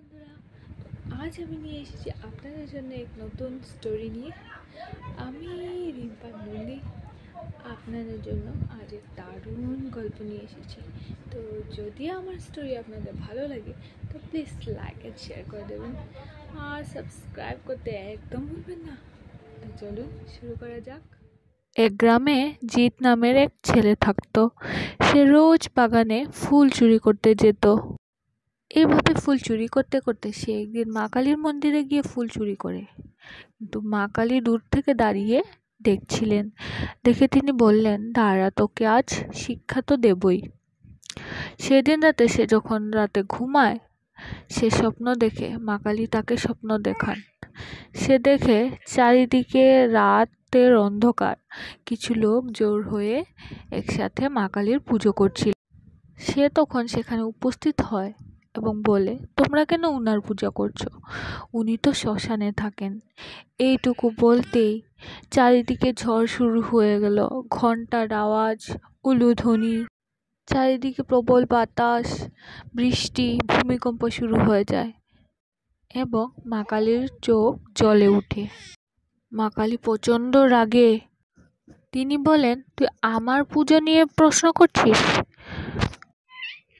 বন্ধুরা, আজ আমি নিয়ে এসেছি আপনাদের জন্য এক নতুন স্টোরি নিয়ে। আমি রিম্পা নন্দী আপনাদের জন্য আজ এক দারুণ গল্প নিয়ে এসেছি। তো যদি আমার স্টোরি আপনাদের ভালো লাগে তো প্লিজ লাইক অ্যান্ড শেয়ার করে দেবেন আর সাবস্ক্রাইব করতে একদম ভুলবেন না। তো চলুন শুরু করা যাক। এক গ্রামে জিৎ নামের এক ছেলে থাকতো। সে রোজ বাগানে ফুল চুরি করতে যেত। এইভাবে ফুল চুরি করতে করতে সে একদিন মা কালীর মন্দিরে গিয়ে ফুল চুরি করে। কিন্তু মা কালী দূর থেকে দাঁড়িয়ে দেখছিলেন। দেখে তিনি বললেন, দাঁড়া, তোকে আজ শিক্ষা তো দেবই। সেদিন রাতে সে যখন রাতে ঘুমায়, সে স্বপ্ন দেখে মা কালী তাকে স্বপ্ন দেখান। সে দেখে চারিদিকে রাতের অন্ধকার, কিছু লোক জোর হয়ে একসাথে মা কালীর পুজো করছিল। সে তখন সেখানে উপস্থিত হয় এবং বলে, তোমরা কেন উনার পূজা করছো? উনি তো শ্মশানে থাকেন। এইটুকু বলতেই চারিদিকে ঝড় শুরু হয়ে গেল। ঘন্টার আওয়াজ, উলুধ্বনি, চারিদিকে প্রবল বাতাস, বৃষ্টি, ভূমিকম্প শুরু হয়ে যায় এবং মা কালীর চোখ জ্বলে ওঠে। মা কালী প্রচণ্ড রাগে। তিনি বলেন, তুই আমার পুজো নিয়ে প্রশ্ন করছিস?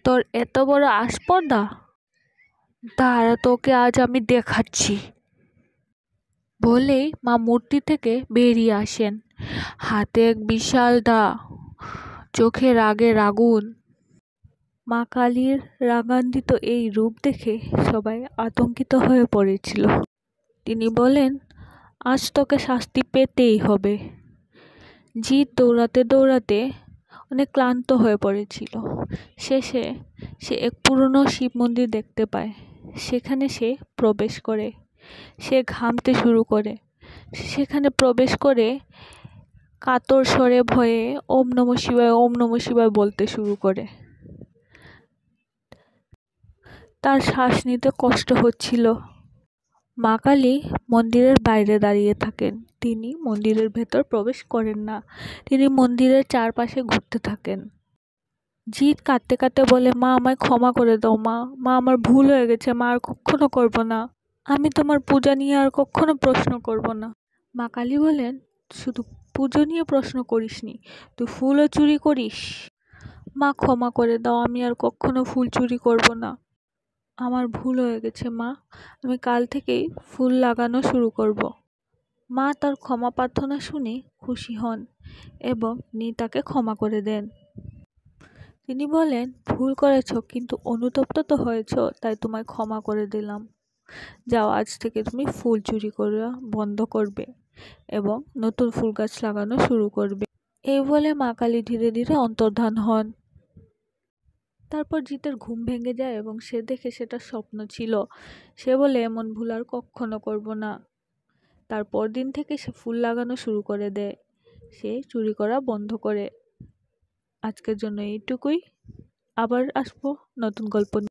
তোর এত বড় আসপর্দা? দাঁড়া, তোকে আজ আমি দেখাচ্ছি। বলেই মা মূর্তি থেকে বেরিয়ে আসেন। হাতে এক বিশাল দা, চোখে রাগের আগুন। মা কালীর রাগান্বিত এই রূপ দেখে সবাই আতঙ্কিত হয়ে পড়েছিল। তিনি বলেন, আজ তোকে শাস্তি পেতেই হবে। জিৎ দৌড়াতে দৌড়াতে অনেক ক্লান্ত হয়ে পড়েছিল। শেষে সে এক পুরনো শিব মন্দির দেখতে পায়। সেখানে সে প্রবেশ করে। সে ঘামতে শুরু করে। সেখানে প্রবেশ করে কাতর স্বরে ভয়ে ওম নমঃ শিবায়, ওম নমঃ শিবায় বলতে শুরু করে। তার শ্বাস নিতে কষ্ট হচ্ছিল। মা কালী মন্দিরের বাইরে দাঁড়িয়ে থাকেন। তিনি মন্দিরের ভেতর প্রবেশ করেন না। তিনি মন্দিরের চারপাশে ঘুরতে থাকেন। জিৎ কাঁদতে কাঁদতে বলে, মা, আমায় ক্ষমা করে দাও। মা, আমার ভুল হয়ে গেছে। মা, আর কখনো করব না। আমি তোমার পূজা নিয়ে আর কখনো প্রশ্ন করব না। মা কালী বলেন, শুধু পুজো নিয়ে প্রশ্ন করিসনি, তুই ফুলও চুরি করিস। মা, ক্ষমা করে দাও। আমি আর কখনো ফুল চুরি করব না। আমার ভুল হয়ে গেছে মা। আমি কাল থেকেই ফুল লাগানো শুরু করব। মা তার ক্ষমা প্রার্থনা শুনে খুশি হন এবং তিনি তাকে ক্ষমা করে দেন। তিনি বলেন, ভুল করেছ কিন্তু অনুতপ্ত তো হয়েছ, তাই তোমায় ক্ষমা করে দিলাম। যাও, আজ থেকে তুমি ফুল চুরি করা বন্ধ করবে এবং নতুন ফুল গাছ লাগানো শুরু করবে। এই বলে মা কালী ধীরে ধীরে অন্তর্ধান হন। তারপর জিতের ঘুম ভেঙে যায় এবং সে দেখে সেটা স্বপ্ন ছিল। সে বলে, এমন ভুল আর কখনো করব না। তারপর দিন থেকে সে ফুল লাগানো শুরু করে দেয়। সে চুরি করা বন্ধ করে। আজকের জন্য এইটুকুই। আবার আসবো নতুন গল্প নিয়ে।